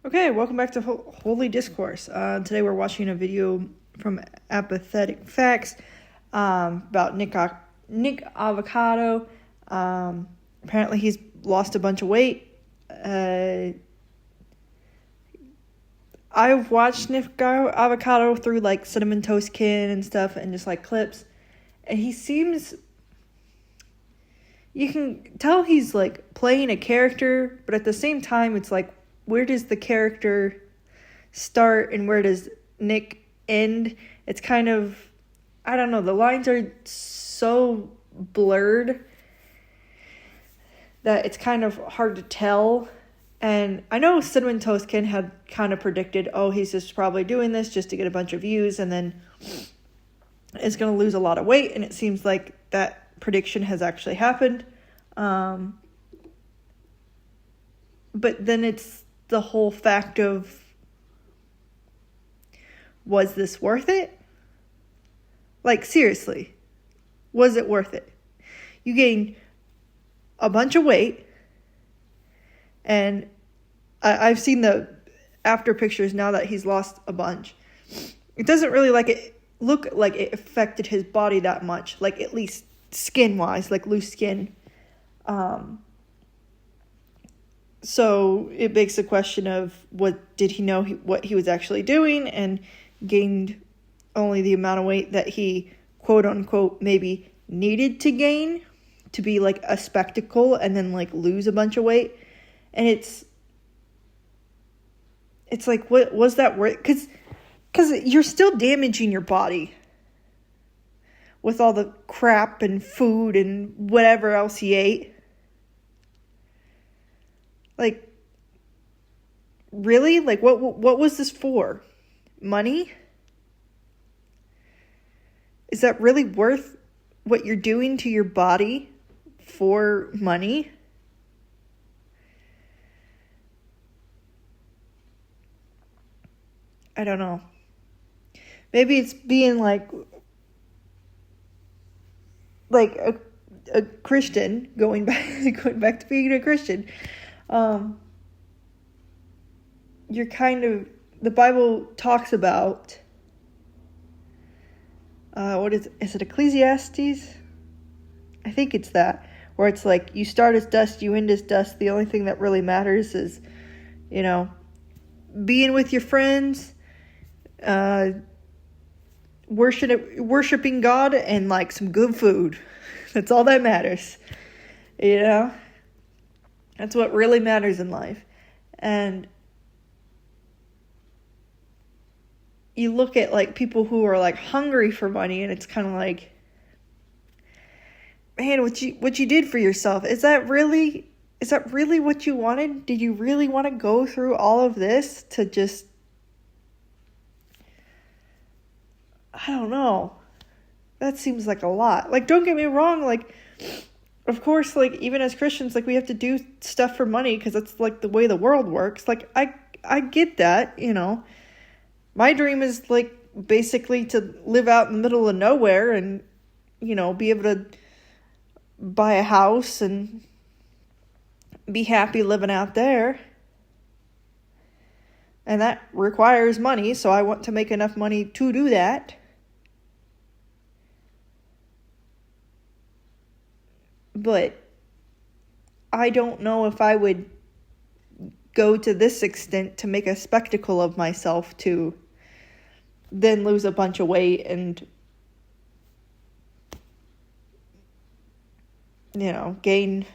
Okay, welcome back to Holy Discourse. Today we're watching a video from Apathetic Facts about Nick Avocado. Apparently he's lost a bunch of weight. I've watched Nick Avocado through like Cinnamon Toast Kin and stuff and just like clips. And he seems... You can tell he's like playing a character, but at the same time it's like, where does the character start and where does Nick end? It's kind of, I don't know, the lines are so blurred that it's kind of hard to tell. And I know Cinnamon Toast Kin had kind of predicted, oh, he's just probably doing this just to get a bunch of views and then is going to lose a lot of weight. And it seems like that prediction has actually happened. But then it's the whole fact of, was this worth it? Like, seriously, was it worth it? You gained a bunch of weight, and I've seen the after pictures now that he's lost a bunch. It doesn't really look like it affected his body that much, like at least skin-wise, like loose skin. So it begs the question of, what did he know what he was actually doing and gained only the amount of weight that he, quote unquote, maybe needed to gain to be like a spectacle and then like lose a bunch of weight. And it's like, what was that worth? Because you're still damaging your body with all the crap and food and whatever else he ate. Like, really? Like, what was this for? Money? Is that really worth what you're doing to your body for money? I don't know. Maybe it's being like a Christian, going back to being a Christian. You're kind of, the Bible talks about, is it Ecclesiastes? I think it's that, where it's like, you start as dust, you end as dust. The only thing that really matters is, being with your friends, worshiping God, and like some good food. That's all that matters. That's what really matters in life. And you look at like people who are like hungry for money, and it's kind of like, man, what you did for yourself, is that really what you wanted? Did you really want to go through all of this to just, I don't know. That seems like a lot. Like, don't get me wrong, like, of course, like, even as Christians, like, we have to do stuff for money because that's, like, the way the world works. Like, I get that, My dream is, like, basically to live out in the middle of nowhere and, be able to buy a house and be happy living out there. And that requires money, so I want to make enough money to do that. But I don't know if I would go to this extent to make a spectacle of myself to then lose a bunch of weight and, gain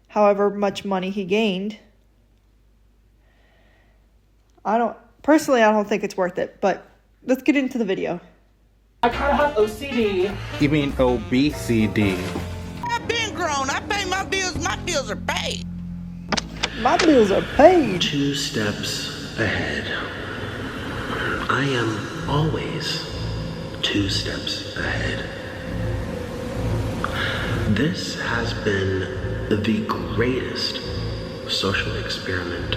however much money he gained. I don't think it's worth it, but let's get into the video. I kind of have OCD. You mean obesity? I've been grown. I pay my bills. My bills are paid. My bills are paid. 2 steps ahead. I am always 2 steps ahead. This has been the greatest social experiment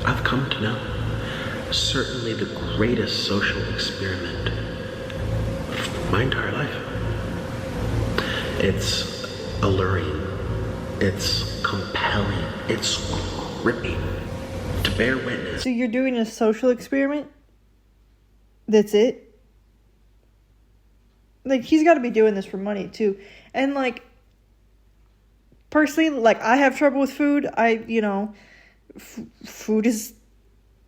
I've come to know. Certainly the greatest social experiment of my entire life. It's alluring. It's compelling. It's gripping. to bear witness. So you're doing a social experiment? That's it? Like, he's got to be doing this for money, too. And, like, personally, like, I have trouble with food. Food is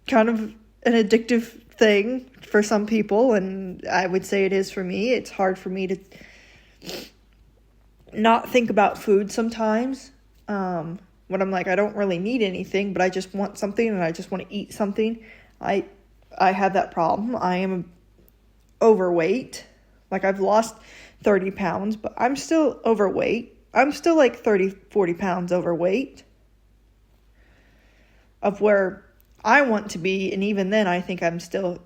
kind of an addictive thing for some people, and I would say it is for me. It's hard for me to not think about food sometimes. When I'm like, I don't really need anything, but I just want something and I just want to eat something. I have that problem. I am overweight. Like, I've lost 30 pounds, but I'm still overweight. I'm still like 30, 40 pounds overweight of where I want to be. And even then, I think I'm still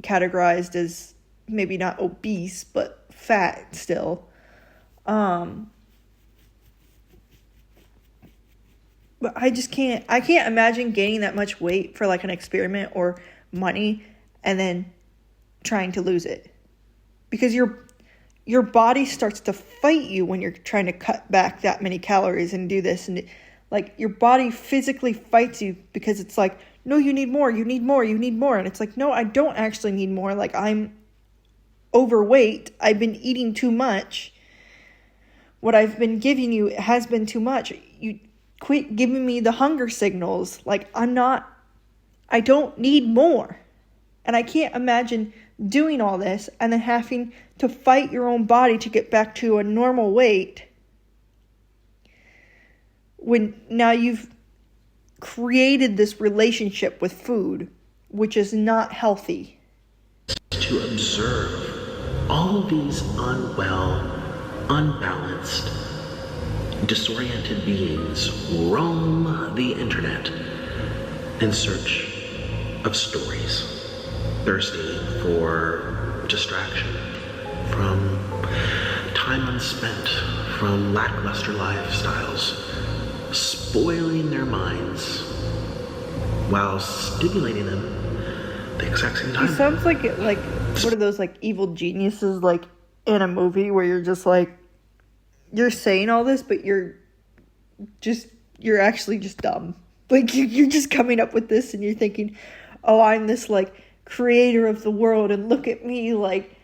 categorized as maybe not obese, but fat still. But I can't imagine gaining that much weight for like an experiment or money and then trying to lose it. Because your body starts to fight you when you're trying to cut back that many calories and do this. And like, your body physically fights you because it's like, no, you need more, you need more, you need more. And it's like, no, I don't actually need more. Like, I'm overweight. I've been eating too much. What I've been giving you has been too much. You quit giving me the hunger signals. Like, I don't need more. And I can't imagine doing all this and then having to fight your own body to get back to a normal weight when now you've created this relationship with food, which is not healthy. To observe all of these unwell, unbalanced, disoriented beings roam the internet in search of stories, thirsty for distraction from time unspent, from lackluster lifestyles, spoiling their minds while stimulating them at the exact same time. It sounds like one of those like evil geniuses, like in a movie where you're just like, you're saying all this, but you're actually just dumb. Like, you're just coming up with this and you're thinking, oh, I'm this like creator of the world and look at me like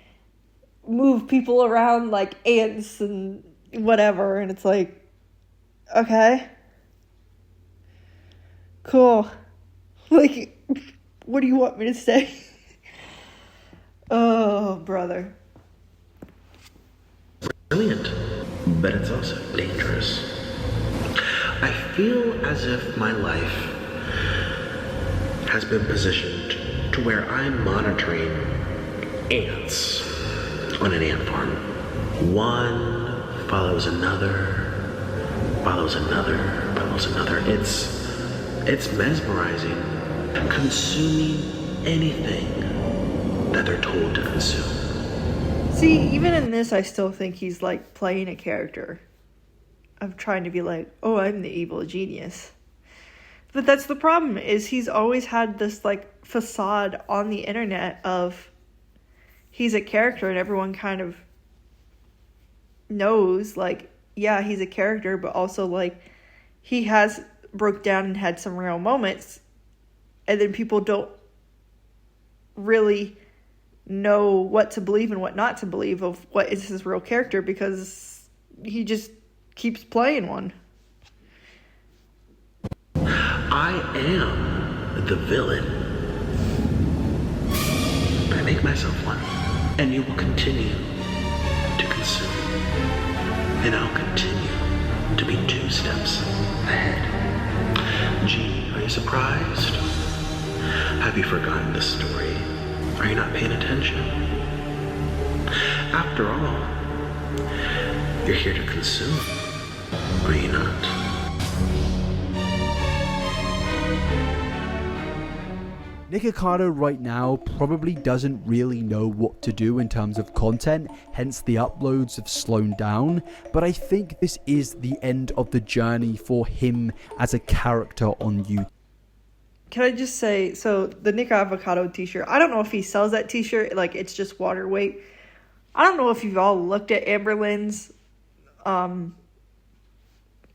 move people around like ants and whatever. And it's like, okay, cool. Like, what do you want me to say? Oh, brother. Brilliant, but it's also dangerous. I feel as if my life has been positioned to where I'm monitoring ants on an ant farm. One follows another, follows another, follows another. It's mesmerizing, consuming anything that they're told to consume. See, even in this, I still think he's like playing a character of trying to be like, oh, I'm the evil genius. But that's the problem, is he's always had this like facade on the internet of he's a character and everyone kind of knows like, yeah, he's a character, but also like he has broke down and had some real moments, and then people don't really know what to believe and what not to believe of what is his real character because he just keeps playing one. I am the villain. I make myself one. And you will continue to consume. And I'll continue to be 2 steps ahead. Gee, are you surprised? Have you forgotten the story? Are you not paying attention? After all, you're here to consume, are you not? Nick Ocado right now probably doesn't really know what to do in terms of content, hence the uploads have slowed down, but I think this is the end of the journey for him as a character on YouTube. Can I just say, so the Nick Avocado t-shirt, I don't know if he sells that t-shirt, like it's just water weight. I don't know if you've all looked at Amberlynn's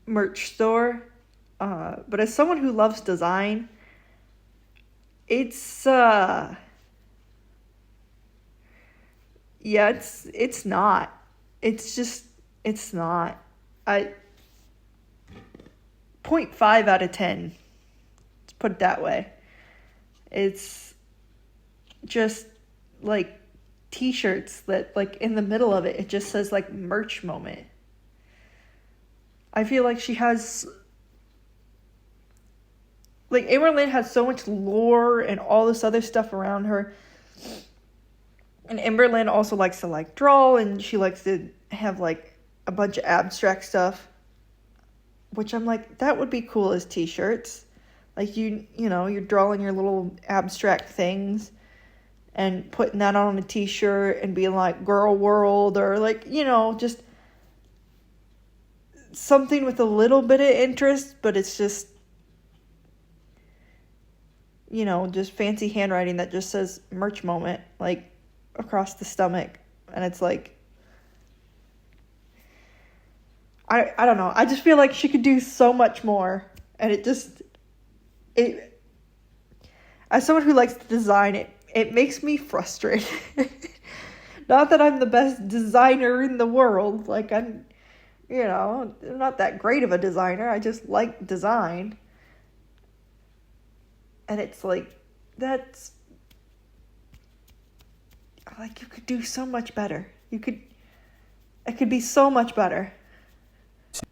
merch store, but as someone who loves design, It's yeah, it's not. It's just it's not. I 0.5 out of 10. Let's put it that way. It's just like t-shirts that like in the middle of it just says like merch moment. I feel like she has like Amberlynn has so much lore and all this other stuff around her. And Amberlynn also likes to like draw, and she likes to have like a bunch of abstract stuff, which I'm like, that would be cool as t-shirts. Like you know, you're drawing your little abstract things and putting that on a t-shirt and being like girl world, or like, you know, just something with a little bit of interest, but it's just, you know, just fancy handwriting that just says merch moment, like across the stomach. And it's like, I don't know. I just feel like she could do so much more. And it, as someone who likes to design, it makes me frustrated. Not that I'm the best designer in the world. Like I'm not that great of a designer. I just like design. And it's like, that's, like, you could do so much better. It could be so much better.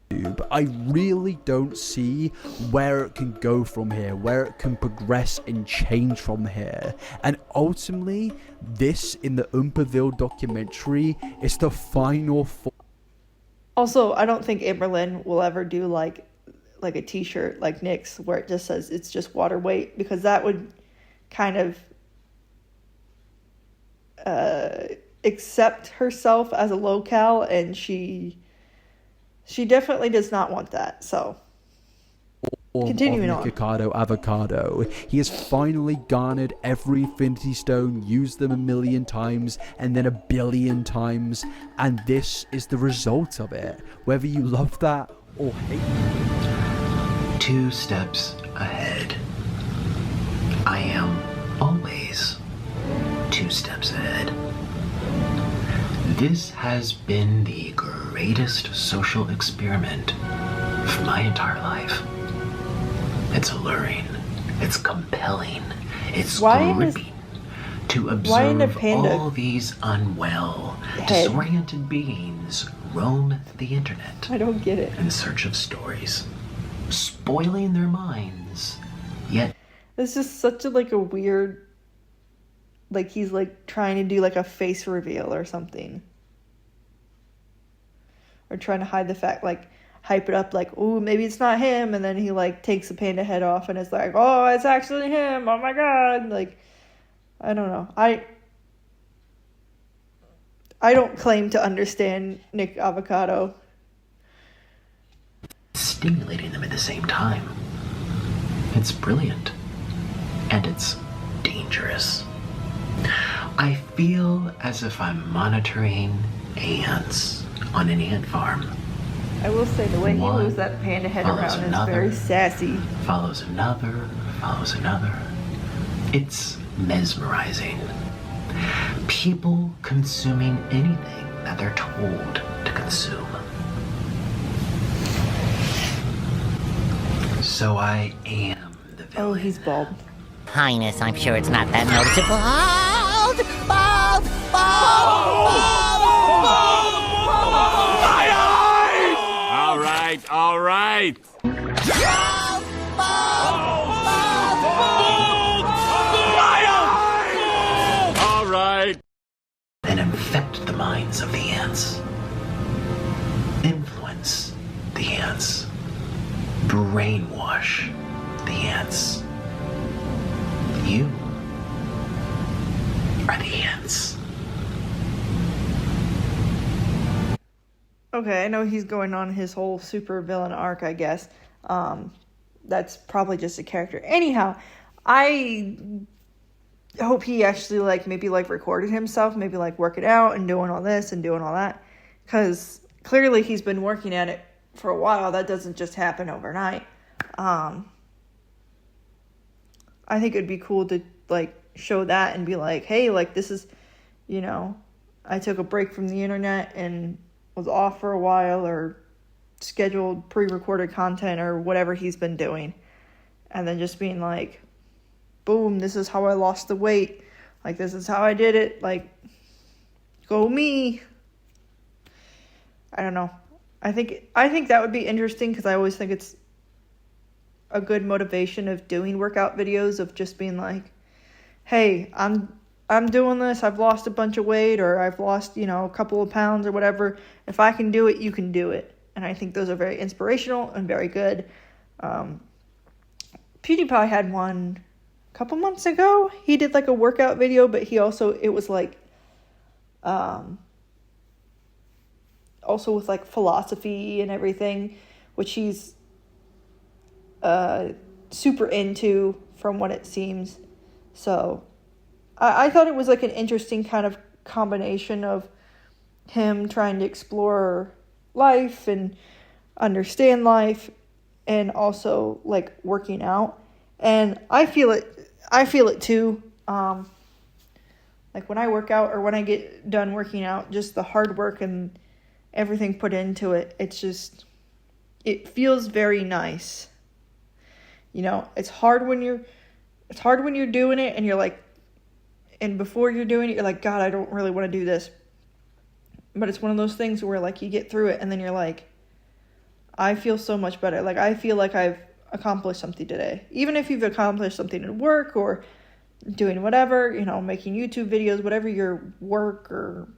But I really don't see where it can go from here, where it can progress and change from here. And ultimately, this in the Oompaville documentary is the final. Also, I don't think Amberlynn will ever do like a t-shirt like Nick's where it just says it's just water weight, because that would kind of accept herself as a locale, and she definitely does not want that. So continuing on. Nikocado Avocado. He has finally garnered every Infinity Stone, used them 1,000,000 times, and then 1,000,000,000 times, and this is the result of it. Whether you love that or hate it. 2 steps ahead. I am always 2 steps ahead. This has been the greatest social experiment of my entire life. It's alluring, it's compelling, it's gripping to observe all these unwell, disoriented beings roam the internet. I don't get it. In search of stories, spoiling their minds, yet It's just such a like a weird, like he's like trying to do like a face reveal or something. Or trying to hide the fact, like hype it up like, ooh, maybe it's not him, and then he like takes the panda head off and it's like, oh, it's actually him, oh my god. Like, I don't know. I don't claim to understand Nick Avocado. Stimulating them at the same time. It's brilliant. And it's dangerous. I feel as if I'm monitoring ants on an ant farm. I will say the way he moves that panda head around is very sassy. Follows another. It's mesmerizing. People consuming anything that they're told to consume. So I am the villain. Oh, he's bald. Highness, I'm sure it's not that noticeable. Bald! All right. All right. And infect the minds of the ants. Influence the ants. Brainwash the ants. You are the ants. Okay, I know he's going on his whole super villain arc, I guess. That's probably just a character. Anyhow, I hope he actually maybe recorded himself, maybe working out and doing all this and doing all that, because clearly he's been working at it for a while. That doesn't just happen overnight. I I think it'd be cool to like show that and be like, hey, like this is, you know, I took a break from the internet and was off for a while, or scheduled pre-recorded content or whatever he's been doing. And then just being like, boom, this is how I lost the weight. Like, this is how I did it. Like, go me. I don't know. I think that would be interesting, because I always think it's a good motivation of doing workout videos, of just being like, hey, I'm doing this. I've lost a bunch of weight, or I've lost, you know, a couple of pounds or whatever. If I can do it, you can do it. And I think those are very inspirational and very good. PewDiePie had one a couple months ago. He did like a workout video, but it was like, also with like philosophy and everything, which he's super into from what it seems. So I thought it was like an interesting kind of combination of him trying to explore life and understand life, and also like working out. And I feel it too. Like when I work out, or when I get done working out, just the hard work and everything put into it, it feels very nice. You know, it's hard when you're doing it, and you're like, and before you're doing it, you're like, God, I don't really want to do this. But it's one of those things where like you get through it, and then you're like, I feel so much better. Like, I feel like I've accomplished something today. Even if you've accomplished something at work, or doing whatever, you know, making YouTube videos, whatever your work or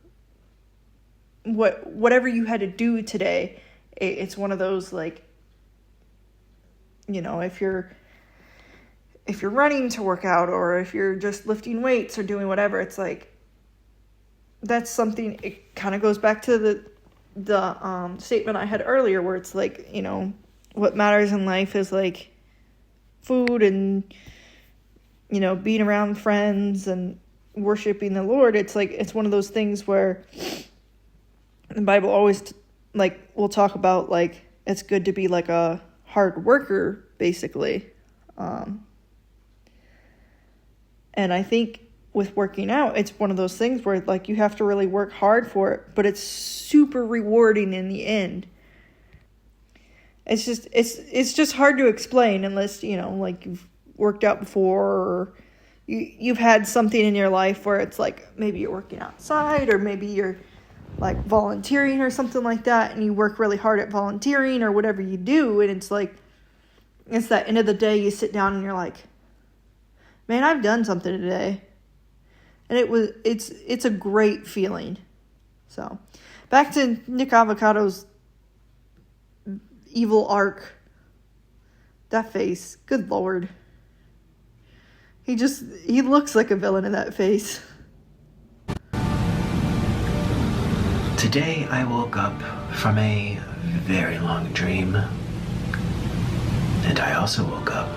whatever you had to do today, it's one of those, like, you know, if you're running to work out, or if you're just lifting weights or doing whatever, it's like, that's something, it kind of goes back to the statement I had earlier, where it's like, you know, what matters in life is like food and, you know, being around friends and worshiping the Lord. It's like, it's one of those things where the Bible always like will talk about like, it's good to be like a hard worker, basically. And I think with working out, it's one of those things where like you have to really work hard for it, but it's super rewarding in the end. It's just hard to explain unless, you know, like you've worked out before, or you've had something in your life where it's like, maybe you're working outside, or maybe you're like volunteering or something like that, and you work really hard at volunteering or whatever you do, and it's like, it's that end of the day, you sit down and you're like, man, I've done something today. And it's a great feeling. So, back to Nick Avocado's evil arc. That face, good Lord. He looks like a villain in that face. Today I woke up from a very long dream. And I also woke up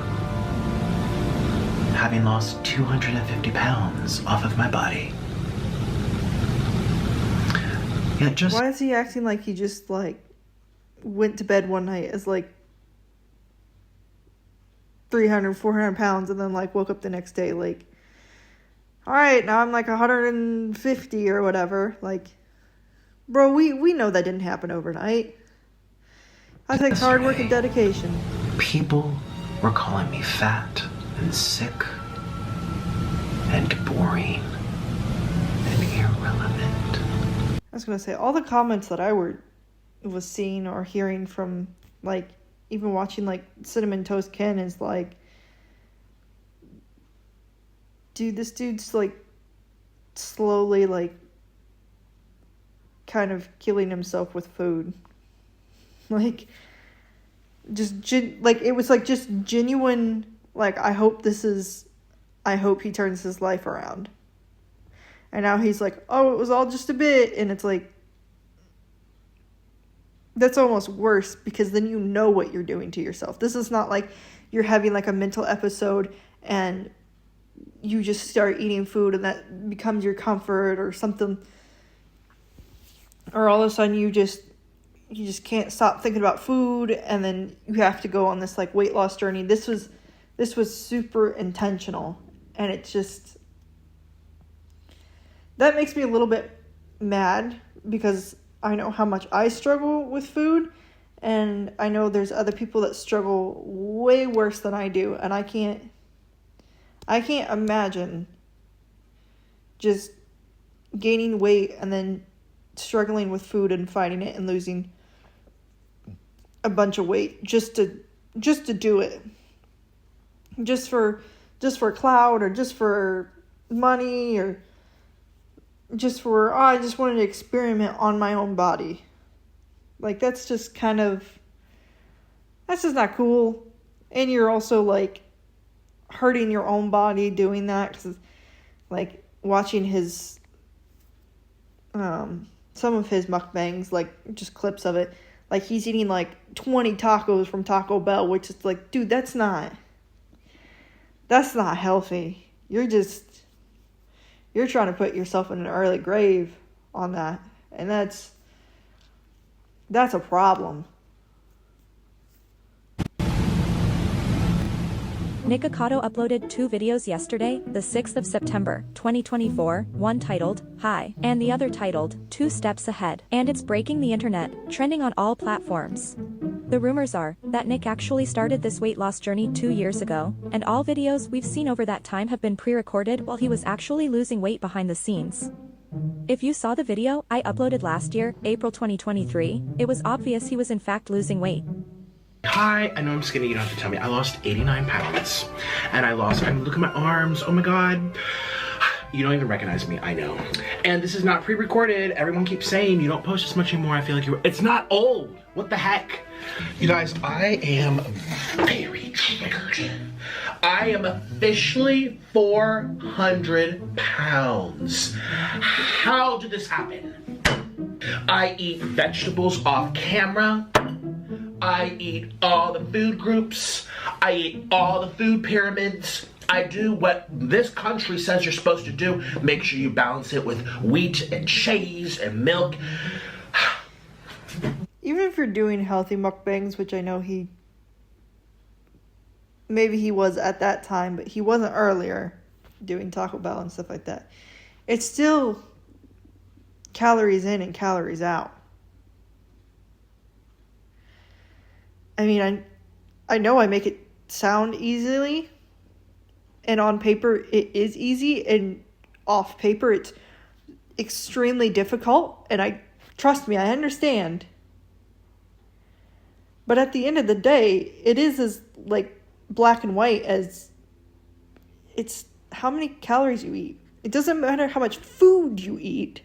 having lost 250 pounds off of my body. Why is he acting like he just like went to bed one night as like 300, 400 pounds, and then like woke up the next day like, all right, now I'm like 150 or whatever. Like, bro, we know that didn't happen overnight. That takes hard work and dedication. People were calling me fat and sick and boring and irrelevant. I was gonna say, all the comments that I was seeing or hearing from, like, even watching like Cinnamon Toast Ken, is like, dude, this dude's like slowly like kind of killing himself with food. Like, it was like just genuine, like, I hope he turns his life around. And now he's like, oh, it was all just a bit. And it's like, that's almost worse, because then you know what you're doing to yourself. This is not like you're having like a mental episode and you just start eating food and that becomes your comfort or something. Or all of a sudden you just can't stop thinking about food, and then you have to go on this like weight loss journey. This This was super intentional, and it just, that makes me a little bit mad because I know how much I struggle with food, and I know there's other people that struggle way worse than I do, and I can't imagine just gaining weight and then struggling with food and fighting it and losing a bunch of weight just to do it. Just for clout, or just for money, or just for, I just wanted to experiment on my own body. Like, that's just not cool. And you're also, like, hurting your own body doing that, because, like, watching his, some of his mukbangs, like, just clips of it, like, he's eating, like, 20 tacos from Taco Bell, which is like, dude, that's not healthy. You're trying to put yourself in an early grave on that. And that's a problem. Nikocado uploaded 2 videos yesterday, the 6th of September, 2024, one titled, Hi, and the other titled, 2 Steps Ahead, and it's breaking the internet, trending on all platforms. The rumors are that Nick actually started this weight loss journey 2 years ago, and all videos we've seen over that time have been pre-recorded while he was actually losing weight behind the scenes. If you saw the video I uploaded last year, April 2023, it was obvious he was in fact losing weight. Hi, I know I'm skinny, you don't have to tell me. I lost 89 pounds. And look at my arms, oh my god. You don't even recognize me, I know. And this is not pre-recorded. Everyone keeps saying you don't post as much anymore. I feel like it's not old. What the heck? You guys, I am very triggered. I am officially 400 pounds. How did this happen? I eat vegetables off camera. I eat all the food groups. I eat all the food pyramids. I do what this country says you're supposed to do. Make sure you balance it with wheat and cheese and milk. Even if you're doing healthy mukbangs, which I know maybe he was at that time, but he wasn't earlier doing Taco Bell and stuff like that. It's still calories in and calories out. I mean, I know I make it sound easily, and on paper it is easy, and off paper it's extremely difficult, and trust me, I understand. But at the end of the day, it is as, like, black and white as it's how many calories you eat. It doesn't matter how much food you eat.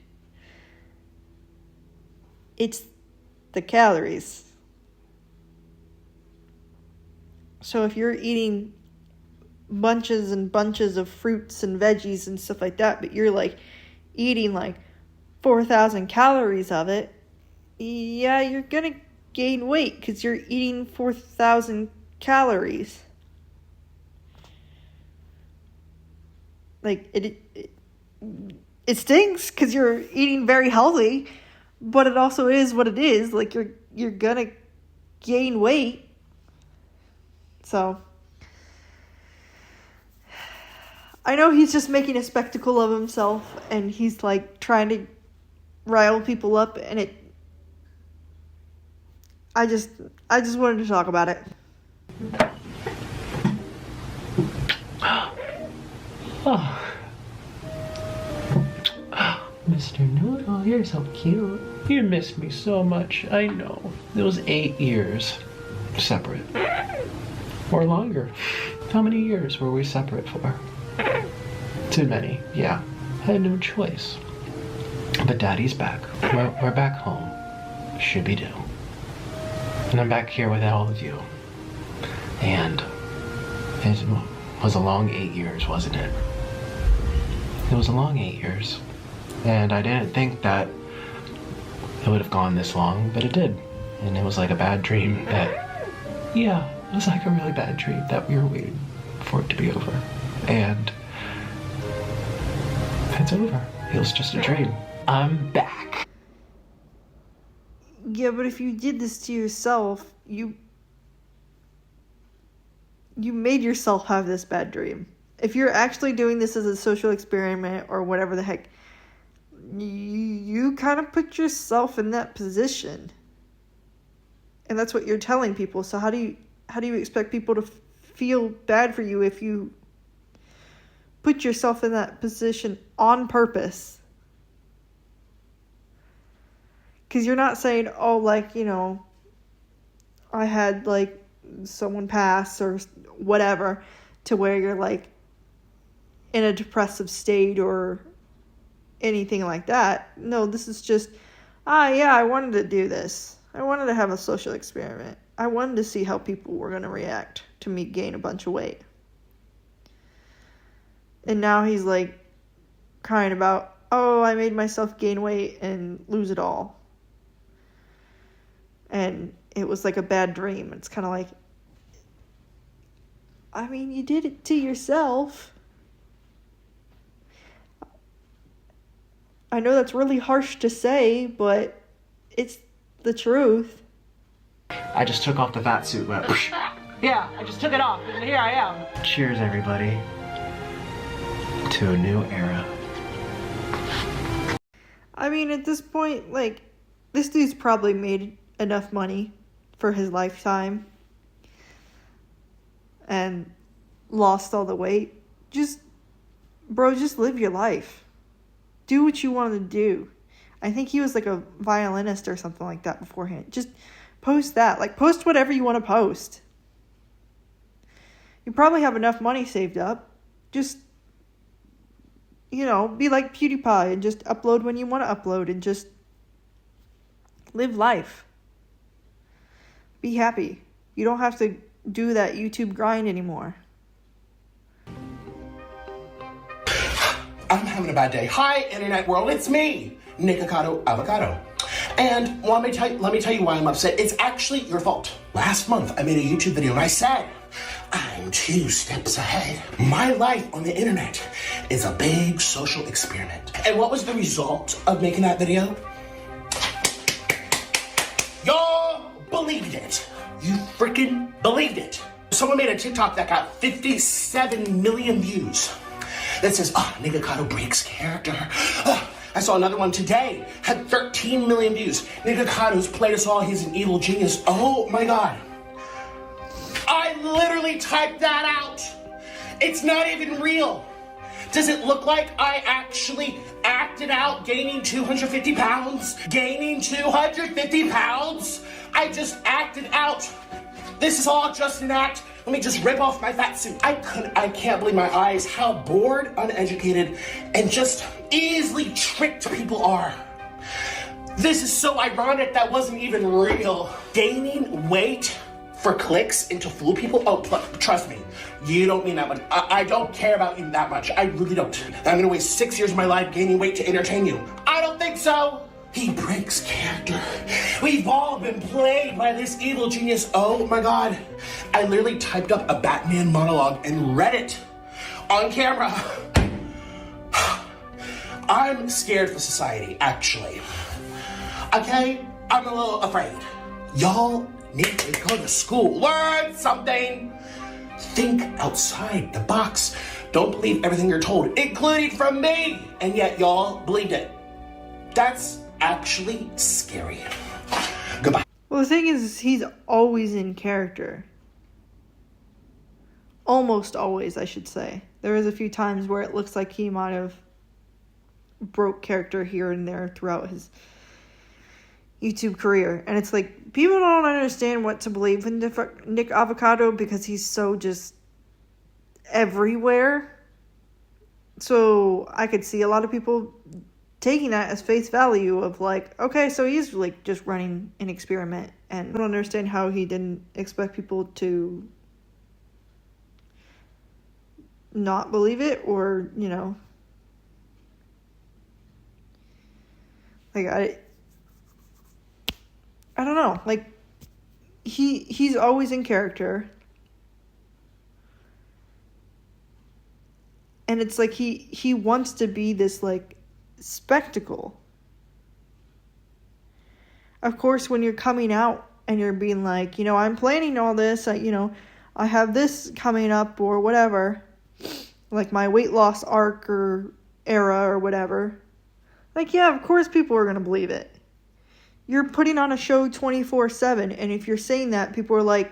It's the calories. So if you're eating bunches and bunches of fruits and veggies and stuff like that, but you're, like, eating, like, 4,000 calories of it, yeah, you're gonna gain weight because you're eating 4,000 calories. Like, it stinks because you're eating very healthy, but it also is what it is. Like, you're gonna gain weight. So, I know he's just making a spectacle of himself, and he's, like, trying to rile people up, and I just wanted to talk about it. Mr. Noodle, you're so cute. You missed me so much, I know. It was 8 years separate. Or longer. How many years were we separate for? Too many, yeah. I had no choice. But Daddy's back. We're back home. Shibby-doo. And I'm back here with all of you. And it was a long 8 years, wasn't it? It was a long 8 years. And I didn't think that it would have gone this long, but it did. And it was like a bad dream that, yeah, it was like a really bad dream that we were waiting for it to be over. And it's over. It was just a dream. I'm back. Yeah, but if you did this to yourself, you you made yourself have this bad dream. If you're actually doing this as a social experiment or whatever the heck, you kind of put yourself in that position. And that's what you're telling people. So how do you expect people to feel bad for you if you put yourself in that position on purpose? Because you're not saying, oh, like, you know, I had, like, someone pass or whatever, to where you're, like, in a depressive state or anything like that. No, this is just, yeah, I wanted to do this. I wanted to have a social experiment. I wanted to see how people were going to react to me gain a bunch of weight. And now he's, like, crying about, oh, I made myself gain weight and lose it all. And it was like a bad dream. It's kind of like, I mean, you did it to yourself. I know that's really harsh to say, but it's the truth. I just took off the fat suit. Went, yeah, I just took it off, and here I am. Cheers, everybody, to a new era. I mean, at this point, like, this dude's probably made enough money for his lifetime and lost all the weight. Just live your life. Do what you want to do. I think he was like a violinist or something like that beforehand. Just post that. Like, post whatever you want to post. You probably have enough money saved up. Just, you know, be like PewDiePie and just upload when you want to upload and just live life. Be happy. You don't have to do that YouTube grind anymore. I'm having a bad day. Hi, internet world. It's me, Nikocado Avocado. And let me tell you why I'm upset. It's actually your fault. Last month, I made a YouTube video and I said, I'm 2 steps ahead. My life on the internet is a big social experiment. And what was the result of making that video? Y'all believed it. You freaking believed it. Someone made a TikTok that got 57 million views that says, Nikocado breaks character. I saw another one today, had 13 million views. Nikocado's played us all, he's an evil genius. Oh my God. I literally typed that out. It's not even real. Does it look like I actually acted out gaining 250 pounds? Gaining 250 pounds? I just acted out. This is all just an act. Let me just rip off my fat suit. I can't believe my eyes how bored, uneducated, and just easily tricked people are. This is so ironic that wasn't even real. Gaining weight for clicks and to fool people? Oh, trust me, you don't mean that much. I don't care about you that much. I really don't. I'm gonna waste 6 years of my life gaining weight to entertain you. I don't think so. He breaks character. We've all been played by this evil genius. Oh my God. I literally typed up a Batman monologue and read it on camera. I'm scared for society, actually. Okay? I'm a little afraid. Y'all need to go to school. Learn something. Think outside the box. Don't believe everything you're told, including from me. And yet y'all believed it. That's actually scary. Goodbye. Well, the thing is, he's always in character. Almost always, I should say. There is a few times where it looks like he might have broke character here and there throughout his YouTube career. And it's like, people don't understand what to believe in Nick Avocado because he's so just everywhere. So I could see a lot of people taking that as face value of like, okay, so he's like just running an experiment, and I don't understand how he didn't expect people to not believe it, or, you know, like I don't know, like he's always in character, and it's like he wants to be this like spectacle. Of course, when you're coming out and you're being like, you know, I'm planning all this, I have this coming up or whatever, like my weight loss arc or era or whatever. Like, yeah, of course people are going to believe it. You're putting on a show 24/7, and if you're saying that, people are like,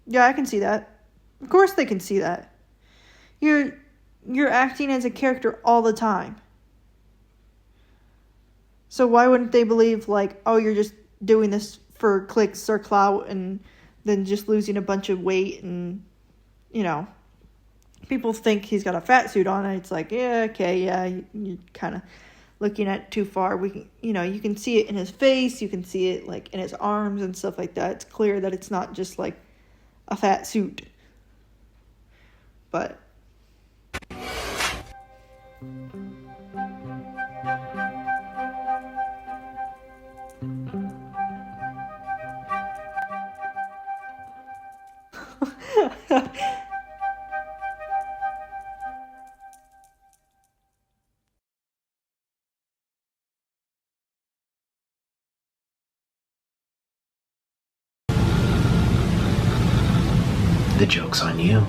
yeah, I can see that. Of course they can see that. You're acting as a character all the time. So why wouldn't they believe, like, oh, you're just doing this for clicks or clout and then just losing a bunch of weight and, you know, people think he's got a fat suit on and it's like, yeah, okay, yeah, you're kind of looking at it too far. We can, you know, you can see it in his face, you can see it like in his arms and stuff like that. It's clear that it's not just like a fat suit. But The joke's on you.